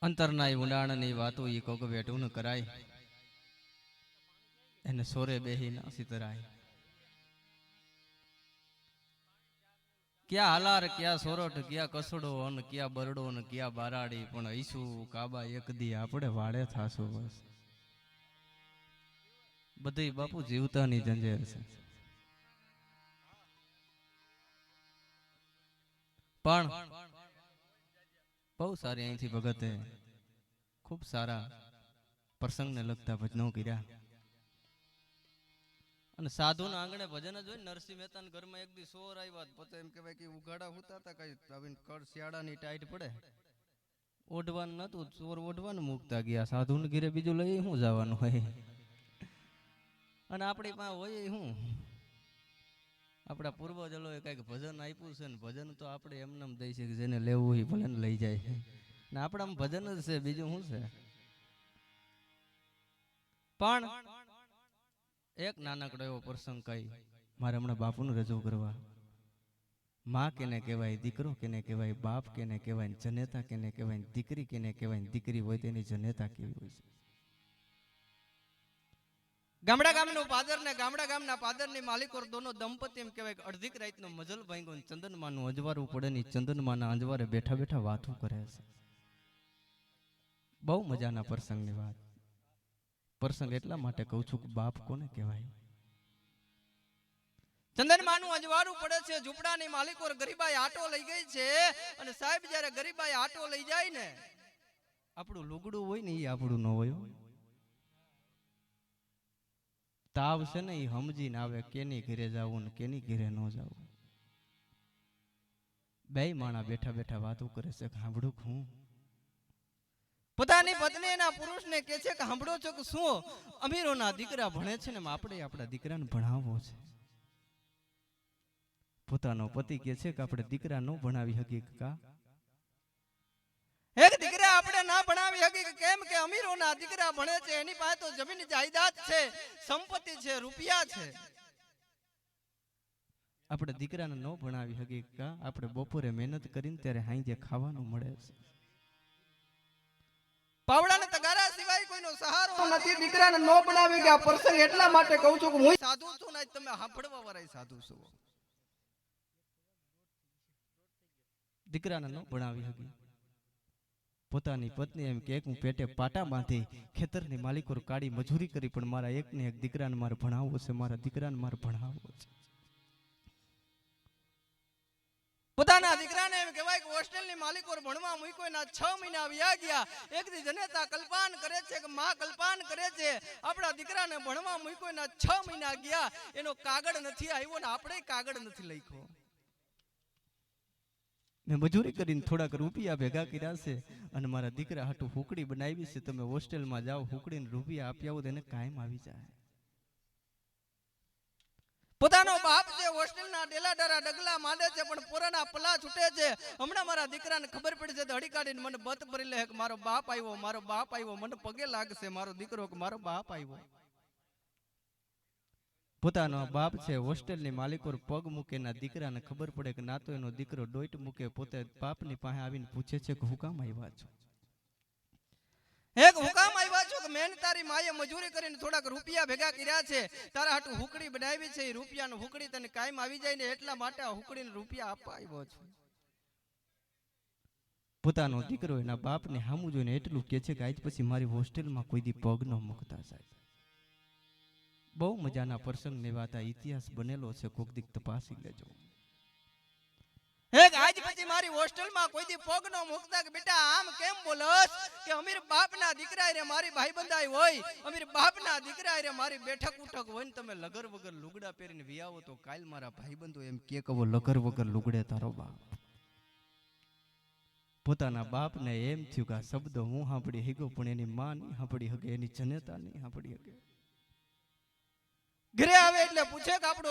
અંતરના ઊંડાણની વાતો એ કોક વેઠું ન કરાય, એને સોરે બેહી ના સિતરાય. ક્યાં હાલાર, ક્યાં સોરઠ, ક્યાં કસડો, અને ક્યાં બરડો, ને ક્યાં બારાડી, પણ ઈસુ કાબા એક દી આપણે વાડે થાશું. બસ બધી બાપુ જીવતાની જંજેર છે. પણ બહુ સારી અહીંથી ભગતે ખૂબ સારા પ્રસંગને લગતા ભજનો કર્યા. અને સાધુના આંગણે ભજન જ હોય. નરસિંહ મહેતાના ઘરમાં એક દી સોર આવ્યા, પોતે એમ કહેવાય કે ઉઘાડા હુતા હતા, કઈ કળ શિયાળાની ટાઈટ પડે, ઓઢવાનું નતું, ચોર ઓઢવાનું મૂકતા ગયા. સાધુને ઘીરે બીજું લઈ શું જવાનું હોય, અને આપણી પાસે હોય શું, આપણા પૂર્વજોએ કઈક ભજન આપ્યું છે ને, ભજન તો આપણે એમને દઈ છે કે જેને લેવું હોય ભલે ને લઈ જાય, ને આપણામાં ભજન જ છે, બીજું શું છે. પણ એક નાનકડો એવો પ્રસંગ કઈ મારે હમણાં બાપુનું રજૂ કરવા. માં કેને કહેવાય, દીકરો કેને કહેવાય, બાપ કેને કહેવાય, જનેતા કેને કહેવાય, દીકરી કેને કહેવાય, દીકરી હોય તેની જનેતા કેવી હોય છે. ગામડા ગામનું પાદર ને ગામડા ગામના પાદરની માલિકો દોનો દંપતી એમ કહેવાય કે અડધીક રાતનો મજલ ભાંગ્યો, ચંદનમાનું અંજવારું પડે ને ચંદનમાના અંજવારે બેઠા બેઠા વાતો કરે છે. બહુ મજાના પ્રસંગની વાત. પ્રસંગ એટલા માટે કહું છું કે બાપ કોને કહેવાય. ચંદનમાનું અંજવારું પડે છે, ઝૂંપડાની માલિકો ગરીબાઈ આટો લઈ ગઈ છે, અને સાહેબ જ્યારે ગરીબાઈ આટો લઈ જાય ને, આપણું લુગડું હોય ને એ આપણું ન હોય. તાવ છે ને એ સમજીને આવે કેની ઘરે જવું ને કેની ઘરે ન જવું. બે માણા બેઠા બેઠા વાતો કરે છે. સાંભળું હું પોતાની પત્ની એના પુરુષને કહે છે કે સાંભળો છો કે શું અમીરોના દીકરા ભણે છે ને આપણે આપણા દીકરાને ભણાવવો છે. પોતાનો પતિ કહે છે કે આપણે દીકરા ન ભણાવી શકીએ કા. એક દીકરા આપણે ના ભણાવી શકીએ કેમ કે અમીરોના દીકરા ભણે છે, એની પાસે તો જમીન જાયદાદ છે, સંપત્તિ છે, રૂપિયા છે. આપણે દીકરાને ન ભણાવી શકીએ કા. આપણે બપોરે મહેનત કરીને ત્યારે હાંજે ખાવાનું મળે છે. પાવડાને તગારા સિવાય કોઈનો સહારો નથી. દીકરાને ન ભણાવી કે આ પ્રસંગ એટલા માટે કહું છું કે હું સાધુ છું ને તમે સાંભળવા વાળા સાધુ છો. દીકરાને ન ભણાવી શકી. પોતાની પત્ની એમ કે હું પેટે પાટા બાંધી ખેતરની માલિકો કાળી મજૂરી કરી, પણ મારા એકને એક દીકરાને મારે ભણાવવો છે, મારા દીકરાને મારે ભણાવવો છે. પોતાના દીકરાને એમ કહેવાય કે હોસ્ટેલની માલિકો ભણવા મૂક્યો, એના 6 મહિના વ્યા ગયા. એક દી જનેતા કલ્પાન કરે છે કે માં કલ્પાન કરે છે આપણા દીકરાને ભણવા મૂક્યો, એના 6 મહિના ગયા, એનો કાગળ નથી આવ્યો ને આપણે કાગળ નથી લખ્યો. મેં મજૂરી કરીને થોડાક રૂપિયા ભેગા કર્યા છે અને મારા દીકરા હાટુ હુકડી બનાવી છે. તમે હોસ્ટેલમાં જાઓ, હુકડીને રૂપિયા આપી આવો તો એને કાયમ આવી જાય. પોતાનો બાપ છે હોસ્ટેલના ડેલાડરા ડગલા માંડે છે, પણ પોરાના પલા છૂટે છે. હમણાં મારા દીકરાને ખબર પડી છે તો હડી કાઢીને મને બત ભરી લે કે મારો બાપ આવ્યો, મારો બાપ આવ્યો, મને પગે લાગશે મારો દીકરો કે મારો બાપ આવ્યો. પોતાનો બાપ છે હોસ્ટેલની માલિકો પગ મૂકે, ના દીકરાને ખબર પડે કે ના તો એનો દીકરો ડોઈટ મૂકે, પોતે બાપની પાસે આવીને પૂછે છે કે હું કામ આવ્યા છો. એક હુકામ આવ્યા છો કે મેન તારી માએ મજૂરી કરીને થોડાક રૂપિયા ભેગા કર્યા છે, તારા હાટુ હુકડી બનાવી છે, એ રૂપિયાનો હુકડી તને કાયમ આવી જાય ને એટલા માટે આ હુકડીને રૂપિયા આપવા આવ્યો છું. પોતાનો દીકરો એના બાપને સામું જોઈને એટલું કહે છે કે આજ પછી મારી હોસ્ટેલમાં કોઈ દી પગ ન મૂકતા સાહેબ. બહુ મજાના પ્રસંગની વાત, આ ઇતિહાસ બનેલો છે, કોક દીક તપાસી લેજો. એક આજ પછી મારી હોસ્ટેલમાં કોઈ દી પગ ન મૂકતા કે બેટા આમ કેમ બોલસ કે અમીર બાપના દીકરા રે મારી ભાઈબંધાઈ હોય, અમીર બાપના દીકરા રે મારી બેઠક ઉઠક હોય ને તમે લગર વગર લુગડા પહેરીને વિયાવો તો કાલ મારા ભાઈબંધો એમ કે કવો લગર વગર લુગડે તારો બાપ. પોતાના બાપને એમ થયું કે આ શબ્દ હું સાંભળી હગ્યો પણ એની માં નહીં સાંભળી હગે, એની જનેતા નહીં સાંભળી હગે. ઘરે આવે એટલે પૂછે કે આપણો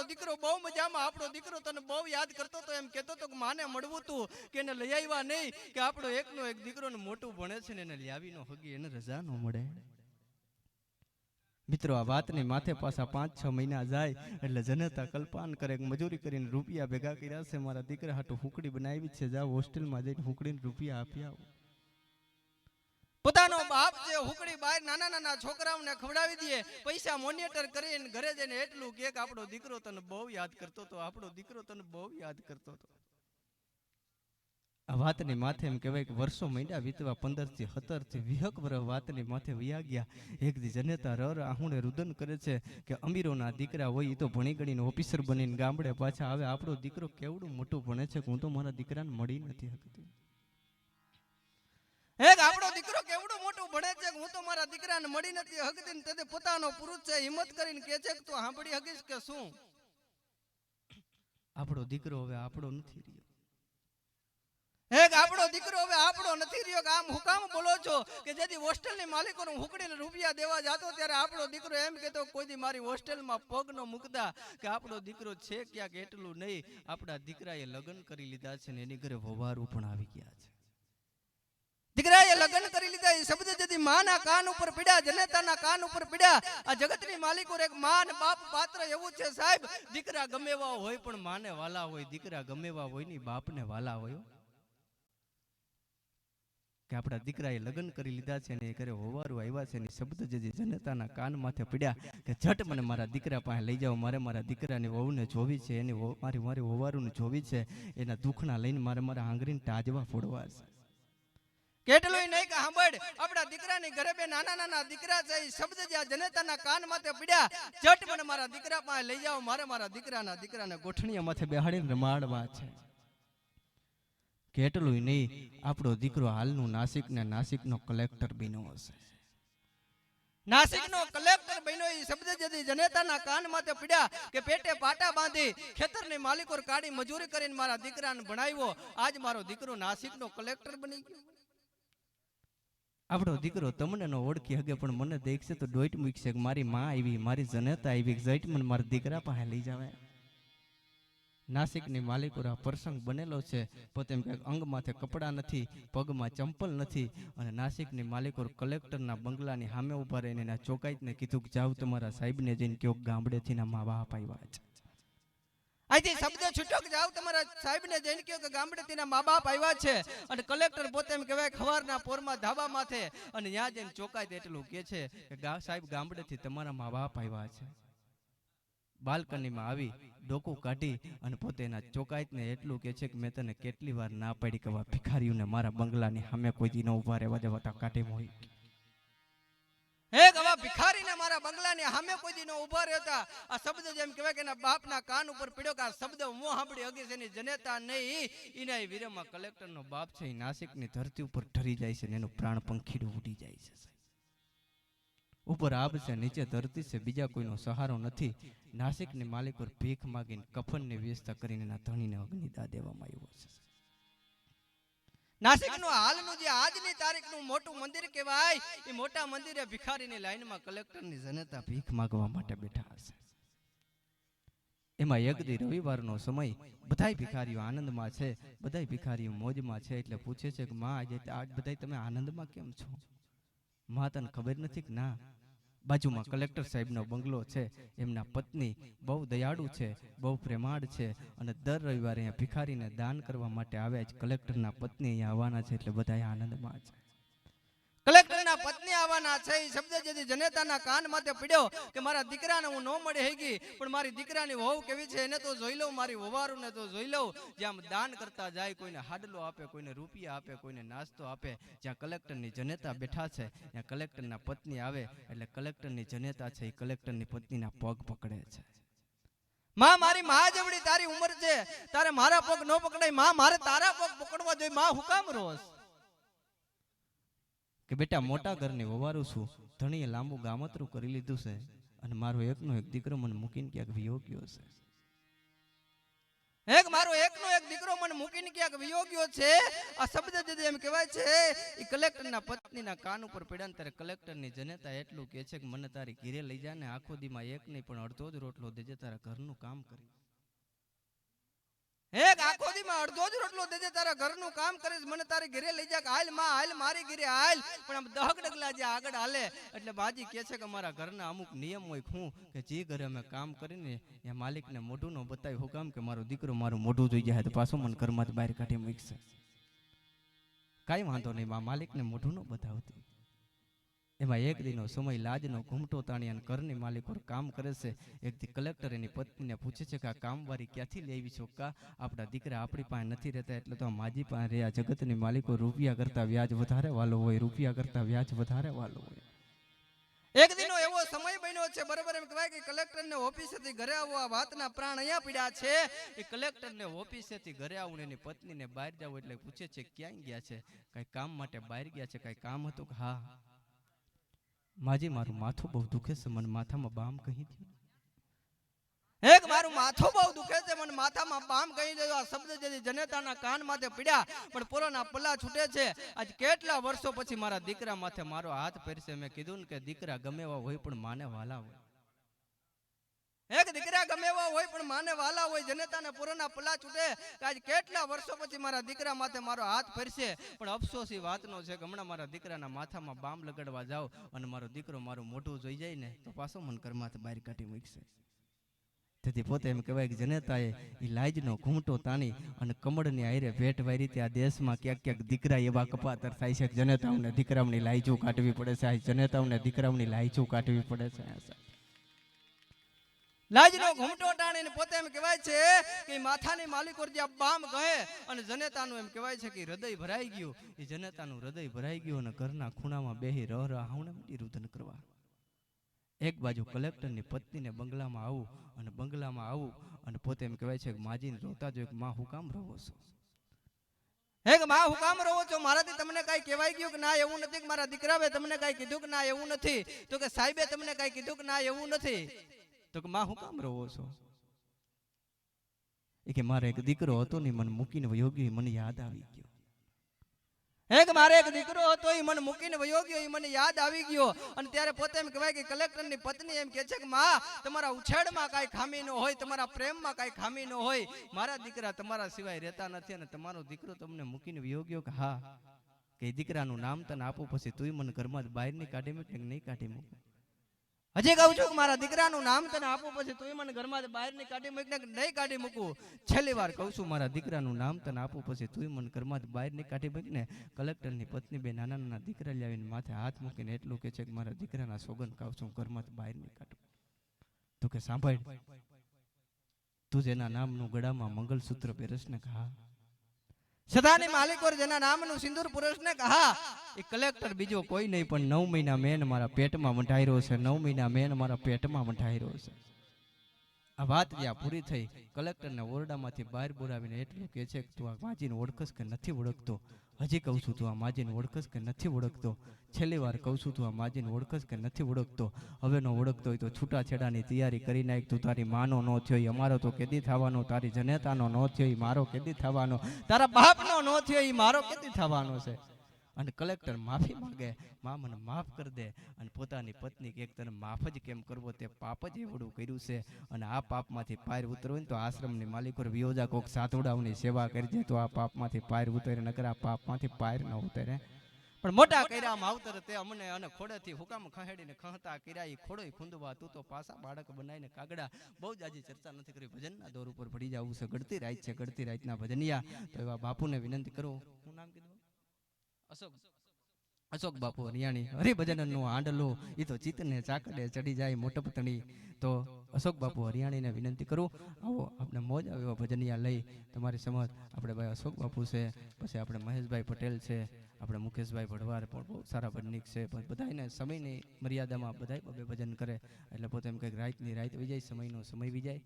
દીકરો બહુ મજામાં, આપણો દીકરો તને બહુ યાદ કરતો તો, એમ કહેતો તો કે માને મળવું તું કે એને લઈ આવ્યા નહીં, કે આપણો એકનો એક દીકરો ને મોટું ભણે છે ને એને લાવી નો હગી, એને રજા નો મળે. મિત્રો આ વાતની માથે પાછા 5-6 મહિના જાય એટલે જનેતા કલ્પાન કરે મજૂરી કરીને રૂપિયા ભેગા કર્યા છે, મારા દીકરા હાટુ હુકડી બનાવી છે, જાઓ હોસ્ટેલમાં જઈને હુકડીને રૂપિયા આપી આવો. હુકડી બહાર નાના નાના છોકરાઓને ખવડાવી દઈએ, પૈસા મોનિટર કરીને ઘરે જઈને એટલું કે આપણો દીકરો તને બહુ યાદ કરતો હતો, આપણો દીકરો તને બહુ યાદ કરતો હતો. આ વાતની માથે એમ કહેવાય કે વર્ષો મહિના વીતવા 15 થી 17 થી 20 વર્ષ વાતની માથે વયા ગયા. એક દી જનેતા રર આહુણે રુદન કરે છે કે અમીરોના દીકરા હોય એ તો ભણી ગણીને ઓફિસર બનીને ગામડે પાછા આવે, આપણો દીકરો કેવડું મોટું ભણે છે કે હું તો મારા દીકરાને મળી નથી શકતી. એક આપણો દીકરો કેવડું મોટું ભણે છે કે હું તો મારા દીકરાને મળી નથી શકતી. તે પોતાનો પુરુષ છે હિંમત કરીને કહે છે કે તું સાંભળી શકીશ કે શું? આપણો દીકરો હવે આપણો નથી રહ્યો. એક આપણો દીકરો હવે આપણો નથી રહ્યો કે આમ હુકામ બોલો છો કે જેથી હોસ્ટેલની માલિકોને હુકડીને રૂપિયા દેવા જતો ત્યારે આપણો દીકરો એમ કહેતો કોઈ દી મારી હોસ્ટેલમાં પગ ન મૂકતા કે આપણો દીકરો છે ક્યાંક એટલું નહીં. આપણા દીકરાએ લગ્ન કરી લીધા છે ને એની ઘરે વવારું પણ આવી ગયા છે. દીકરાએ લગ્ન કરી લીધા એ શબ્દ જેથી માના કાન ઉપર પીડ્યા, જનેતાના કાન ઉપર પીડ્યા. આ જગતની માલિકો એક માન બાપ પાત્ર એવું છે સાહેબ, દીકરા ગમે એવા હોય પણ માને વાલા હોય, દીકરા ગમે એવા હોય ની બાપને વાલા હોય. કે આપણા દીકરાએ લગ્ન કરી લીધા છે ને એ ઘરે હોવારું આવ્યા છે ને શબ્દ જે જનતાના કાન માથે પડ્યા કે ઝટ મને મારા દીકરા પાસે લઈ જાઓ, મારે મારા દીકરાની વહુને જોવી છે, એની મારી હોવારુંને જોવી છે, એના દુઃખના લઈને મારે મારા આંગળીને તાજવા ફોડવા છે. કેટલું નહીં કે સાંભળ, આપણા દીકરાની ઘરે બે નાના નાના દીકરા છે એ શબ્દ જ્યાં જનેતાના કાન માથે પડ્યા, ઝટ મને મારા દીકરા પાસે લઈ જાઓ, મારે મારા દીકરાને ગોઠણીયા માથે બેહાડીને રમાડવા છે. કેટલું નહીં આપણો દીકરો હાલનું નાસિકનો કલેક્ટર બન્યો હશે. નાસિકનો કલેક્ટર બન્યો એ શબ્દ જેથી જનેતાના કાન માથે પડ્યા કે પેટે પાટા બાંધી ખેતરની માલિકો કાઢી મજૂરી કરીને મારા દીકરાને ભણાવ્યો, આજ મારો દીકરો નાસિકનો કલેક્ટર બની ગયો. આપણો દીકરો તમને ન ઓળખી હગે પણ મને દેખશે તો ડોઈટ મૂકશે કે મારી માં આવી, મારી જનેતા આવી, જઈટ મને મારા દીકરા પાસે લઈ જાવે. નાસિકની માલિકોરા પ્રસંગ બનેલો છે, પોતે એમ કે અંગ માથે કપડા નથી, પગમાં ચંપલ નથી, અને નાસિકની માલિકો કલેક્ટરના બંગલાની સામે ઉભા રહીને એના ચોકાઈતને કીધું કે જાવ તમારા સાહેબને જઈને કયો ગામડેથી ના મા બાપ આવ્યા છે. અહીંથી શબ્દ છૂટો કે જાવ તમારા સાહેબને જઈને કહો કે ગામડેથી ના મા બાપ આવ્યા છે. અને કલેક્ટર પોતે એમ કહેવાય ખવારના પોરમાં ધાબા માથે અને ત્યાં જઈને ચોકાઈત એટલું કહે છે કે સાહેબ ગામડેથી તમારા મા બાપ આવ્યા છે. બાલ્કનીમાં આવી ડોકું કાઢી અને પોતે એના ચોકાઈતને એટલું કે છે કે મેં તને કેટલી વાર ના પાડી કે ભિખારીઓને મારા બંગલાની સામે કોઈ દી ન ઉભા રહેવા દેવાતા કાઢી મોઈ. એક આવા ભિખારીને મારા બંગલાની સામે કોઈ દી ન ઉભા રહેતા. આ શબ્દ જેમ કહેવાય કે એના બાપના કાન ઉપર પડ્યો કે આ શબ્દ હું સાંભળી હગી છે એની જનેતા નહીં. એના વીરમાં કલેક્ટરનો બાપ છે એ નાસિકની ધરતી ઉપર ઠરી જાય છે ને એનું પ્રાણ પંખીડું ઉડી જાય છે. ઉપર આબ છે, નીચે ધરતી છે, બીજા કોઈનો સહારો નથી. નાસિકની માલિક પર ભીખ માગીને કફનની વ્યવસ્થા કરીને એના ધણીને અગ્નિદાહ દેવામાં આવ્યો છે. નાસિકનું હાલનું જે આજની તારીખનું મોટું મંદિર કહેવાય એ મોટા મંદિરે ભિખારીની લાઈનમાં કલેક્ટરની જનતા ભીખ માંગવા માટે બેઠા હશે. એમાં એક દી રવિવારનો સમય, બધાય ભિખારીઓ આનંદમાં છે, બધાય ભિખારીઓ મોજમાં છે. એટલે પૂછે છે કે માં આજ બધાય તમે આનંદમાં કેમ છો? માં તને ખબર નથી કે ના, બાજુમાં કલેક્ટર સાહેબનો બંગલો છે, એમના પત્ની બહુ દયાળુ છે, બહુ પ્રેમાળ છે, અને દર રવિવારે અહીંયા ભિખારીને દાન કરવા માટે આવે છે. કલેક્ટરના પત્ની અહીંયા આવવાના છે એટલે બધા આનંદમાં છે. કલેક્ટરના પત્ની આવવાના છે એ શબ્દ જેથી જનેતાના કાન માથે પડ્યો કે મારા દીકરાને હું ન મળી હેગી પણ મારી દીકરાની વહુ કેવી છે એને તો જોઈ લઉં, મારી વવારુને તો જોઈ લઉં. જ્યાં દાન કરતા જાય, કોઈને હાડલો આપે, કોઈને રૂપિયા આપે, કોઈને નાસ્તો આપે. જ્યાં કલેક્ટરની જનેતા બેઠા છે ત્યાં કલેક્ટરના પત્ની આવે એટલે કલેક્ટરની જનેતા છે એ કલેક્ટરની પત્નીના પગ પકડે છે. માં, મારી માં જેવડી તારી ઉંમર છે, તારે મારા પગ ન પકડાય. માં, મારે તારા પગ પકડવા જોઈએ. માં, હું કામ રોસ કે બેટા મોટા ઘરની વવારું છું, ધણીએ લાંબુ ગામતરું કરી લીધું છે અને મારો એકનો એક દીકરો મને મૂકીને ક્યાંક વિયો ગયો છે. મારો એકનો એક દીકરો મને મૂકીને ક્યાંક વિયો ગયો છે. આ શબ્દ જે એમ કહેવાય છે એ કલેક્ટરના પત્નીના કાન ઉપર પડ્યા. ત્યારે કલેક્ટરની જનેતા એટલું કહે છે કે મને તારી ઘીરે લઈ જા ને આખો દીમાં એક નહીં પણ અડધો જ રોટલો દેજે, તારા ઘરનું કામ કરી. એક આખો દીમાં અડધો જ રોટલો દેજે, તારા ઘરનું કામ કરીશ, મને તારી ઘરે લઈ જા. હાલ માં, હાલ મારી ઘરે હાલ. પણ આમ દહક ડગલા જે આગળ હાલે એટલે બાજી કહે છે કે અમારા ઘરના અમુક નિયમ હોય હું કે જે ઘરે અમે કામ કરીને એ માલિકને મોઢું ન બતાવી. હું કામ કે મારો દીકરો મારું મોઢું જોઈ જાય તો પાછો મને ઘરમાંથી બહાર કાઢી મૂકશે. કાંઈ વાંધો નહીં, માલિકને મોઢું ન બતાવતી. એમાં એક દીનો સમય લાજનો ઘૂમટો તાણી અને ઘરની માલિક પર કામ કરે છે. એક દી કલેક્ટર એની પત્નીને પૂછે છે કે આ કામવાળી ક્યાંથી લેવી છો કા આપણા દીકરા આપણી પાસે નથી રહેતા એટલે તો આ માજી પાસે રહ્યા. જગતની માલિકો રૂપિયા કરતા વ્યાજ વધારે વાલો હોય, રૂપિયા કરતા વ્યાજ વધારે વાલો હોય. એક દીનો એવો સમય બન્યો છે, બરાબર એમ કહેવાય કે કલેક્ટરને ઓફિસેથી ઘરે આવવા વાતના પ્રાણ અહીંયા પીડ્યા છે. એ કલેક્ટરને ઓફિસેથી ઘરે આવું એની પત્નીને બહાર જાવ એટલે પૂછે છે ક્યાંય ગયા છે, કઈ કામ માટે બહાર ગયા છે, કઈ કામ હતું કે હા માજી મારું માથું બહુ દુખે છે, મને માથામાં બામ કહી દો. એક મારું માથું બહુ દુખે છે, મને માથામાં બામ કહી દો. આ શબ્દ જેથી જનેતાના કાન માથે પીડ્યા પણ પોરાના પલ્લા છૂટે છે. આજ કેટલા વર્ષો પછી મારા દીકરા માથે મારો હાથ ફેરશે. મેં કીધું ને કે દીકરા ગમે એવા હોય પણ માને વાલા હોય. એક દીકરા ગમે એવા હોય પણ માને વાલા હોય. જનેતાને પોરાના પલ્લા છૂટે કે આજ કેટલા વર્ષો પછી મારા દીકરા માથે મારો હાથ ફેરશે. પણ અફસોસ એ વાતનો છે કે હમણાં મારા દીકરાના માથામાં બામ લગાડવા જાવ અને મારો દીકરો મારું મોઢું જોઈ જાય ને તો પાછો મન ઘરમાંથી બહાર કાઢી મૂકશે. તેથી પોતે એમ કહેવાય કે જનેતાએ એ લાજનો ઘૂમટો તાણી અને કમળની આયરે ભેટ વારી આ દેશમાં ક્યાંક ક્યાંક દીકરા એવા કપાતર થાય છે કે જનેતાઓને દીકરાઓની લાઈચું કાઢવી પડે છે. આ જનેતાઓને દીકરાઓની લાઈચું કાઢવી પડે છે. લાજનો ઘૂમટો તાણીને પોતે એમ કહેવાય છે કે માથાની માલિકો જે બામ કહે અને જનેતાનું એમ કહેવાય છે કે હૃદય ભરાઈ ગયું. એ જનેતાનું હૃદય ભરાઈ ગયું અને ઘરના ખૂણામાં બેહી રહ હાવણે રુદન કરવા. એક બાજુ કલેક્ટરની પત્નીને બંગલામાં આવું અને પોતે એમ કહેવાય છે કે માજીને રોતા જોઈ માં હું કામ રહો છો, એક માં હું કામ રહો છો, મારાથી તમને કઈ કહેવાય ગયું કે ના એવું નથી, કે મારા દીકરાએ તમને કઈ કીધું કે ના એવું નથી, તો કે સાહેબે તમને કઈ કીધું કે ના એવું નથી, તો કે માં હું કામ રહો છો. એ કે મારે એક દીકરો હતો ને મને મૂકીને વયો ગયો, મને યાદ આવી ગયો. એક મારે એક દીકરો હતો એ મને મૂકીને વયો ગયો, એ મને યાદ આવી ગયો. અને ત્યારે પોતે એમ કહેવાય કે કલેક્ટરની પત્ની એમ કહે છે કે માં તમારા ઉછેડમાં કાંઈ ખામી ન હોય, તમારા પ્રેમમાં કાંઈ ખામી ન હોય, મારા દીકરા તમારા સિવાય રહેતા નથી અને તમારો દીકરો તમને મૂકીને વયો ગયો કે હા, કે દીકરાનું નામ તને આપું પછી તું મને ઘરમાં બહાર નહીં કાઢી મૂક કે નહીં કાઢી મૂક. હજી કહું છું કે મારા દીકરાનું નામ તને આપું પછી તું મને ઘરમાં બહાર નહીં કાઢી મૂક ને નહીં કાઢી મૂકું. છેલ્લી વાર કહું છું મારા દીકરાનું નામ તને આપું પછી તું મને ઘરમાં બહાર નહીં કાઢી મૂક ને. કલેક્ટરની પત્ની બે નાના નાના દીકરા લાવીને માથે હાથ મૂકીને એટલું કે છે કે મારા દીકરાના સોગંદ કહું છું ઘરમાં બહાર નહીં કાઢું. તો કે સાંભળ, તું જેના નામનું ગળામાં મંગલસૂત્ર પહેરસ ને કહા, સદાની માલિકો જેના નામનું સિંદૂર પુરુષ ને કહા, એ કલેક્ટર બીજો કોઈ નહીં પણ 9 મહિના મેન મારા પેટમાં વંઢાયરો છે, 9 મહિના મેન મારા પેટમાં વંઢાયરો છે. આ વાત જ્યાં પૂરી થઈ કલેક્ટરને ઓરડામાંથી બહાર બોલાવીને એટલું કહે છે કે તું આ માજીને ઓળખસ કે નથી ઓળખતો. હજી કહું છું તું આ માજીને ઓળખસ કે નથી ઓળખતો. છેલ્લી વાર કહું છું તું આ માજીને ઓળખસ કે નથી ઓળખતો. હવે નો ઓળખતો હોય તો છૂટાછેડાની તૈયારી કરી નાખ. તું તારી માનો નો થયો અમારો તો કેદી થવાનો, તારી જનેતાનો નો થયો મારો કેદી થવાનો, તારા બાપનો નો થયો એ મારો કેદી થવાનો છે. અને કલેક્ટર માફી માંગે, માં મને માફ કરી દે. અને પોતાની પત્ની કે એક તને માફ જ કેમ કરવો, તે પાપ જ એવડું કર્યું છે અને આ પાપમાંથી પાર ઉતરવું તો આશ્રમની માલિકો વિયોજા કોક સાધુડાઓની સેવા કરજે તો આ પાપમાંથી પાર ઉતરે, નકર આ પાપમાંથી પાર ન ઉતરે. પણ મોટા કર્યા માવતર તે અમને અને ખોડેથી હુકામ ખહેડીને ખહતા કર્યા, ઈ ખોડોય ખૂંદવા તું તો પાછા બાળક બનાવીને કાગડા. બહુ જ આજે ચર્ચા નથી કરી, ભજનના દોર ઉપર પડી જવું છે. ગળતી રાત છે, ગળતી રાતના ભજનિયા. તો એવા બાપુને વિનંતી કરું, શું નામ કીધું? અશોક બાપુ હરિયાણી હરિભજનનો આંડલો એ તો ચિત્તને ચાકડે ચડી જાય મોટપતણી. તો અશોક બાપુ હરિયાણીને વિનંતી કરું, આવો આપણે મોજ આવે એવા ભજનિયા લઈ તમારી સમજ. આપણે ભાઈ અશોક બાપુ છે, પછી આપણે મહેશભાઈ પટેલ છે, આપણે મુકેશભાઈ ભડવાર પણ બહુ સારા ભજનિક છે. પણ બધાને સમયની મર્યાદામાં બધા બબે ભજન કરે એટલે પોતે એમ કંઈક રાતની રાત વિજાય, સમયનો સમય વિજાય.